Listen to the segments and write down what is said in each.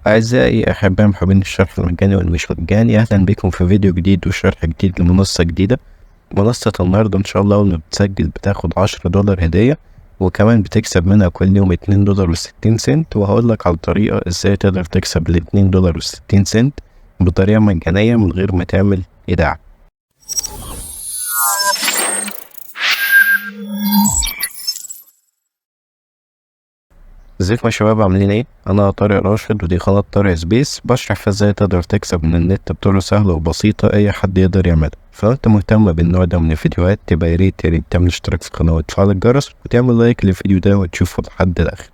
أعزائي أحبائي محبين الشرح المجاني والمش مجاني، أهلا بكم في فيديو جديد وشرح جديد لمنصة جديدة. منصة النهاردة إن شاء الله أول ما بتسجل بتاخد $10 هدية، وكمان بتكسب منها كل يوم $2.60. وهقولك على طريقة إزاي تقدر تكسب $2.60 بطريقة مجانية من غير ما تعمل إيداع. ازيكم يا شباب، عاملين ايه؟ انا طارق راشد ودي قناة طارق سبيس، بشرح في ازاي تقدر تكسب من النت بطرق سهلة وبسيطة اي حد يقدر يعملها. فلو انت مهتم بالنوع ده من الفيديوهات تبقى ياريت تعمل اشتراك في القناة وتفعل الجرس وتعمل لايك للفيديو ده وتشوفه لحد الاخر.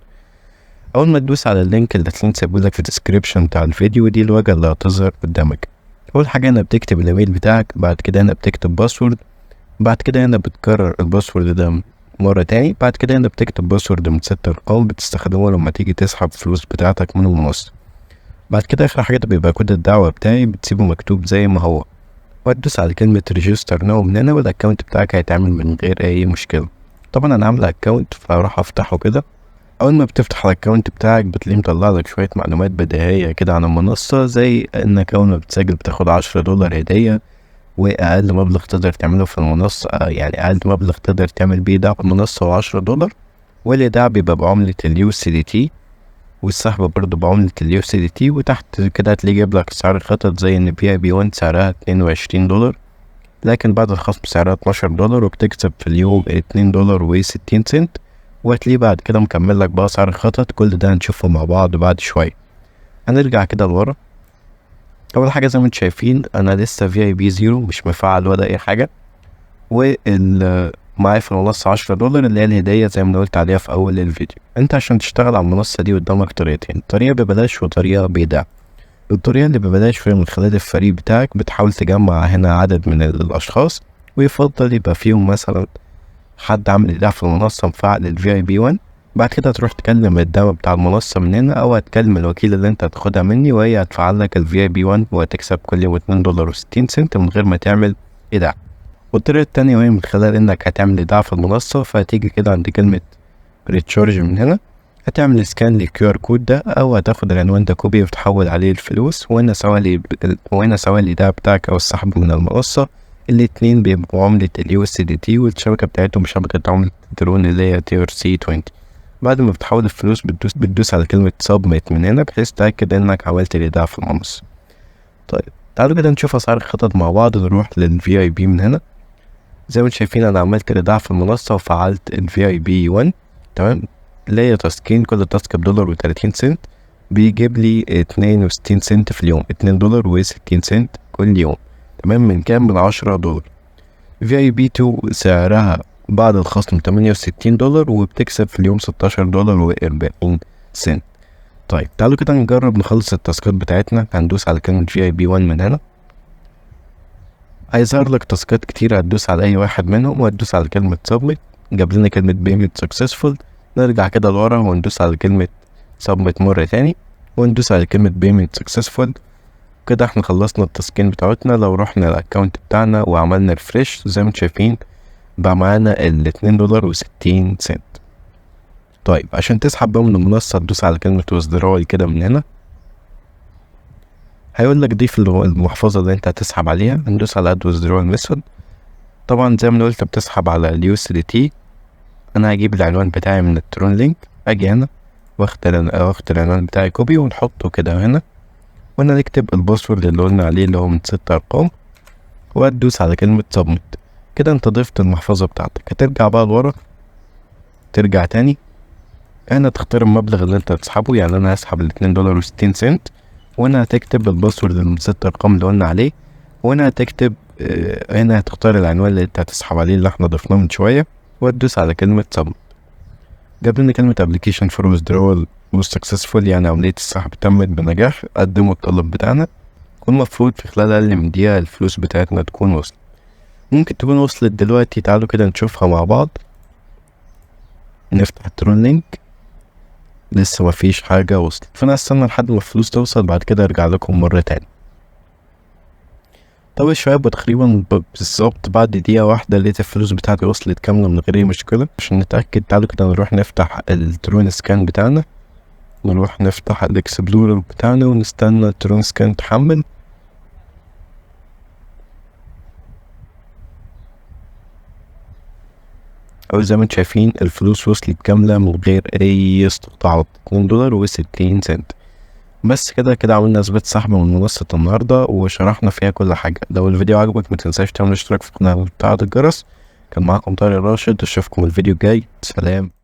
اول ما تدوس على اللينك اللي هتلاقيه سايبهولك في الديسكريبشن بتاع الفيديو، دي الواجهة اللي هتظهر قدامك. اول حاجة هنا بتكتب الايميل بتاعك، بعد كده هنا بتكتب باسورد، بعد كده هنا بتكرر الباسورد ده مرة تاني، بعد كده هنا بتكتب باسورد من 6 أرقام بتستخدمه لما تيجي تسحب فلوس بتاعتك من المنصة. بعد كده آخر حاجة بيبقى كود الدعوة بتاعي بتسيبه مكتوب زي ما هو، وتدوس على كلمة ريجستر ناو من هنا، والأكونت بتاعك هيتعمل من غير أي مشكلة. طبعا أنا عامل أكونت فهروح أفتحه كده. أول ما بتفتح الأكونت بتاعك بتلاقيه مطلع لك شوية معلومات بديهية كده عن المنصة، زي إنك أول ما بتسجل بتاخد $10 هدية، واقل مبلغ تقدر تعمله في المنصة، يعني اقل مبلغ تقدر تعمل بيه دعم المنصة هو $10، والايداع بيبقى بعملة USDT، والسحب برضه بعملة USDT. وتحت كده هتلاقي جايب لك سعر الخطط زي ان VIP 1 سعرها $22، لكن بعد الخصم سعرها $12، وبتكسب في اليوم $2.60. وهتلاقيه بعد كده مكمل لك بقى سعر الخطط. كل ده هنشوفه مع بعض بعد شوية. هنرجع كده لورا. اول حاجة زي ما انتم شايفين انا لسه VIP 0 مش مفعل ولا اي حاجة، معايا في المنصة $10 اللي هي الهدية زي ما قلت عليها في أول الفيديو. أنت عشان تشتغل على المنصة دي قدامك طريقتين، طريقة ببلاش وطريقة بإيداع. الطريقة اللي ببلاش فيها من خلال الفريق بتاعك بتحاول تجمع هنا عدد من الأشخاص، ويفضل يبقى فيهم مثلا حد عامل إيداع في المنصة مفعل ال VIP 1. بعد كده تروح تكلم الدعم بتاع المنصة من هنا، أو هتكلم الوكيل اللي أنت هتاخدها مني وهي هتفعل لك ال VIP 1، وهتكسب كل يوم $2.60 من غير ما تعمل إيداع. والطريقة التانية وهي من خلال انك هتعمل ايداع في المنصة، فهتيجي كده عند كلمة ريتشارج من هنا، هتعمل سكان للQR كود ده، او هتاخد العنوان ده كوبي وتحول عليه الفلوس، وهنا سواء الايداع بتاعك او السحب من المنصة. الاتنين بيبقوا عملة USDT، والشبكة بتاعتهم شبكة عملة درون اللي هي TRC20. بعد ما بتحول الفلوس بتدوس على كلمة سبميت من هنا بحيث تأكد انك عملت الايداع في المنصة. طيب تعالوا كده نشوف اسعار الخطط مع بعض. نروح للVIP من هنا. زي ما انتم شايفين انا عملت الايداع في المنصة وفعلت ال VIP 1، تمام، اللي هي تاسكين، كل تاسك $1.30، بيجيب لي 62 سنت في اليوم، $2.60 كل يوم، تمام، من كام؟ من $10. VIP 2 سعرها بعد الخصم $68، وبتكسب في اليوم $16.40. طيب تعالوا كده نجرب نخلص التاسكات بتاعتنا. هندوس على كلمة VIP 1 من هنا، هيظهر لك تاسكات كتير، هتدوس على اي واحد منهم وهتدوس على كلمة سبميت. جاب لنا كلمة بيمنت سكسسفول. نرجع كده لورا وندوس على كلمة سبميت مرة تاني، وندوس على كلمة بيمنت سكسسفول. كده احنا خلصنا التاسكين بتاعتنا. لو رحنا الاكونت بتاعنا وعملنا ريفريش زي ما انتم شايفين بقى معانا $2.60. طيب عشان تسحب بقى من المنصة تدوس على كلمة ويزدراول كده من هنا، هيقول لك ضيف المحفظة اللي انت هتسحب عليها. هندوس على اد ويزدراول ميثود. طبعا زي ما قلت بتسحب على USDT. انا هجيب العنوان بتاعي من الترون لينك، اجي هنا واخد العنوان بتاعي كوبي ونحطه كده هنا، وانا نكتب الباسورد اللي قلنا عليه اللي هو من 6 ارقام، وهتدوس على كلمة سبميت. كده انت ضفت المحفظة بتاعتك. هترجع بقى لورا، ترجع تاني هنا تختار المبلغ اللي انت هتسحبه. يعني انا هسحب $2.60، وهنا هتكتب الباسورد من 6 ارقام اللي قلنا عليه، وهنا هتكتب هنا هتختار العنوان اللي انت هتسحب عليه اللي احنا ضفناه من شوية، وتدوس على كلمة سبميت. جاب لنا كلمة application for withdrawal was successful، يعني عملية السحب تمت بنجاح، قدموا الطلب بتاعنا، والمفروض في خلال أقل من دقيقة الفلوس بتاعتنا تكون وصلت. ممكن تكون وصلت دلوقتي. تعالوا كده نشوفها مع بعض. نفتح الترون لينك، لسه مفيش حاجة وصلت، فأنا هستنى لحد ما الفلوس توصل، بعد كده أرجع لكم مرة تاني. طب يا شباب تقريبا بالظبط بعد دقيقة واحدة لقيت الفلوس بتاعتي وصلت كاملة من غير أي مشكلة. عشان نتأكد تعالوا كده نروح نفتح الترون سكان بتاعنا. نروح نفتح الاكسبلورر بتاعنا ونستنى الترون سكان تحمل. او زي ما انتم شايفين الفلوس وصلت كاملة من غير اي استقطاعات، $2.60. بس كده عملنا اثبات سحب من منصة النهاردة وشرحنا فيها كل حاجة. لو الفيديو عجبك متنساش تعمل اشتراك في القناة وتفعل الجرس. كان معاكم طارق راشد، اشوفكم الفيديو الجاي، سلام.